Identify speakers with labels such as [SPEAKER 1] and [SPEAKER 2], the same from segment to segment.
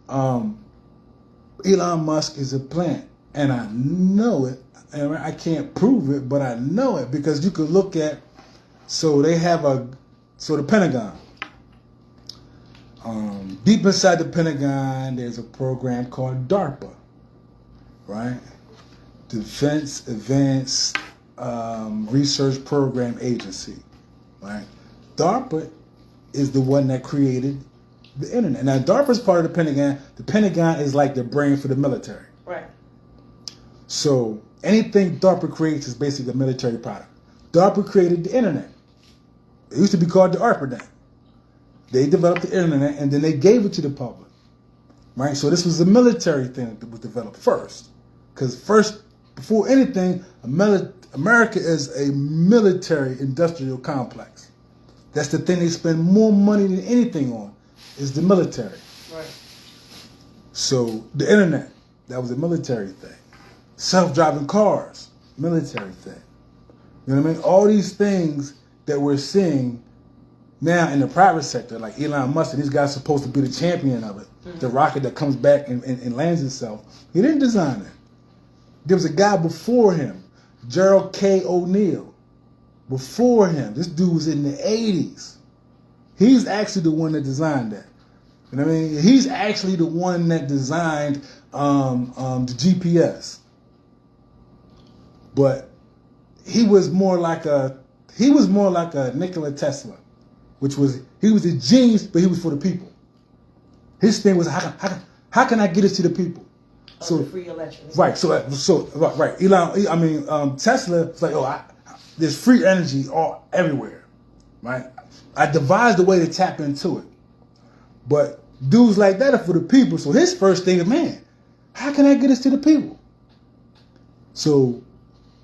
[SPEAKER 1] Elon Musk is a plant, and I know it. And I can't prove it, but I know it because you could look at. So they have the Pentagon. Deep inside the Pentagon, there's a program called DARPA, right? Defense Advanced Research Program Agency, right? DARPA is the one that created the internet. Now, DARPA is part of the Pentagon. The Pentagon is like the brain for the military.
[SPEAKER 2] Right.
[SPEAKER 1] So anything DARPA creates is basically a military product. DARPA created the internet. It used to be called the ARPANET. They developed the internet and then they gave it to the public, right? So this was a military thing that was developed first. Because first, before anything, America is a military industrial complex. That's the thing they spend more money than anything on, is the military.
[SPEAKER 2] Right.
[SPEAKER 1] So the internet, that was a military thing. Self-driving cars, military thing. You know what I mean? All these things that we're seeing now in the private sector, like Elon Musk, these guys are supposed to be the champion of it. Mm-hmm. The rocket that comes back and lands itself. He didn't design it. There was a guy before him, Gerald K. O'Neill. Before him, this dude was in the 80s. He's actually the one that designed that. You know what I mean? He's actually the one that designed the GPS. But he was more like a Nikola Tesla, he was a genius, but he was for the people. His thing was how can I get it to the people?
[SPEAKER 2] So free electricity.
[SPEAKER 1] Right. Right. Tesla was like, there's free energy everywhere, right? I devised a way to tap into it, but dudes like that are for the people. So his first thing is, man, how can I get this to the people? So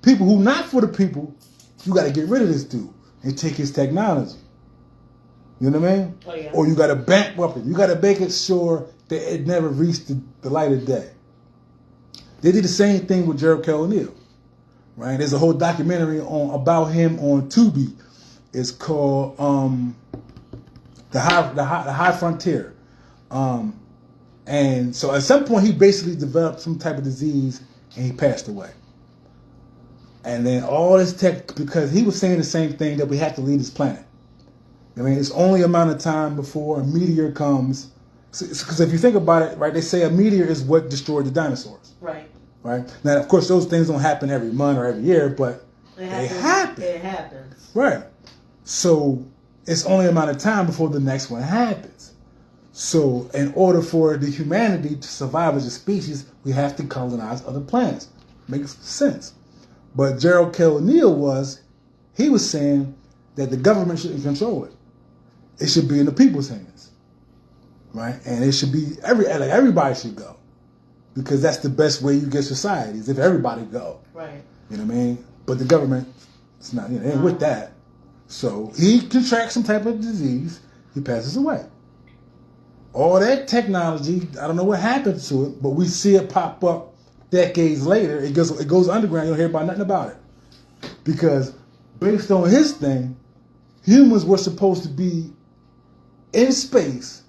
[SPEAKER 1] people who not for the people, you got to get rid of this dude and take his technology. You know what I mean?
[SPEAKER 2] Oh, yeah.
[SPEAKER 1] Or you got to bankrupt it. You got to make it sure that it never reached the light of day. They did the same thing with Gerald K. O'Neill, right? There's a whole documentary about him on Tubi. It's called the High Frontier. And so at some point he basically developed some type of disease and he passed away. And then all this tech, because he was saying the same thing, that we have to leave this planet. I mean, it's only a amount of time before a meteor comes. Because if you think about it, right, they say a meteor is what destroyed the dinosaurs.
[SPEAKER 2] Right.
[SPEAKER 1] Right. Now, of course, those things don't happen every month or every year, but they happen.
[SPEAKER 2] It happens.
[SPEAKER 1] Right. So it's only a amount of time before the next one happens. So in order for the humanity to survive as a species, we have to colonize other planets. Makes sense. But Gerald K. O'Neill was saying that the government shouldn't control it. It should be in the people's hands, right? And it should be everybody should go, because that's the best way you get society is if everybody go.
[SPEAKER 2] Right.
[SPEAKER 1] You know what I mean? But the government, it's not. They ain't with that. So he contracts some type of disease. He passes away. All that technology, I don't know what happened to it, but we see it pop up decades later. It goes underground. You don't hear about nothing about it, because based on his thing, humans were supposed to be in space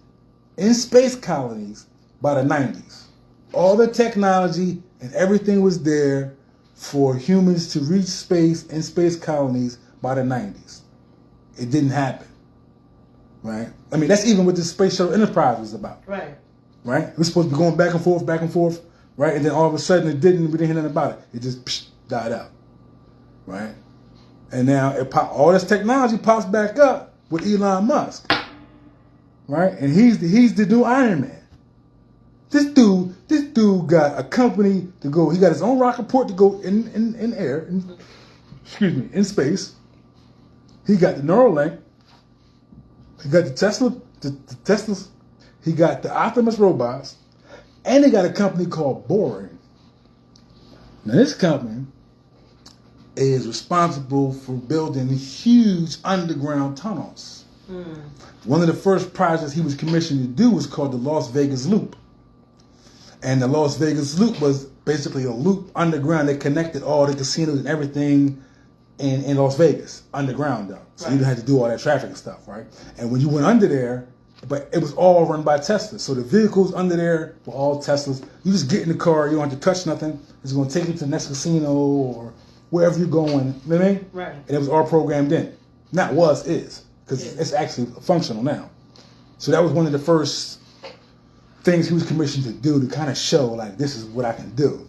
[SPEAKER 1] colonies by the 90s. All the technology and everything was there for humans to reach space in space colonies by the 90s. It didn't happen, right? I mean, that's even what the Space Shuttle Enterprise was about.
[SPEAKER 2] Right.
[SPEAKER 1] Right? It was supposed to be going back and forth, right? And then all of a sudden it didn't, we didn't hear nothing about it. It just died out, right? And now all this technology pops back up with Elon Musk, right? And he's the new Iron Man. This dude got a company to go. He got his own rocket port to go in air, in space. He got the Neuralink. He got the Teslas. He got the Optimus robots, and they got a company called Boring. Now this company is responsible for building huge underground tunnels. One of the first projects he was commissioned to do was called the Las Vegas Loop. And the Las Vegas Loop was basically a loop underground that connected all the casinos and everything in Las Vegas, underground though. So you had to do all that traffic and stuff, right? And when you went under there, but it was all run by Tesla. So the vehicles under there were all Teslas. You just get in the car, you don't have to touch nothing. It's going to take you to the next casino or wherever you're going. You know what I mean?
[SPEAKER 2] Right.
[SPEAKER 1] And it was all programmed in. Not was, is. Because it's actually functional now. So that was one of the first things he was commissioned to do, to kind of show, like, this is what I can do.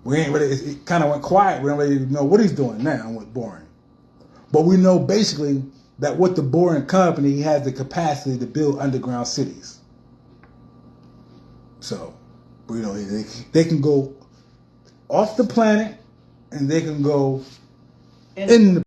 [SPEAKER 1] We ain't really, it kind of went quiet. We don't really know what he's doing now with Boring. But we know basically that with the Boring Company, he has the capacity to build underground cities. So, you know, they can go off the planet and they can go in the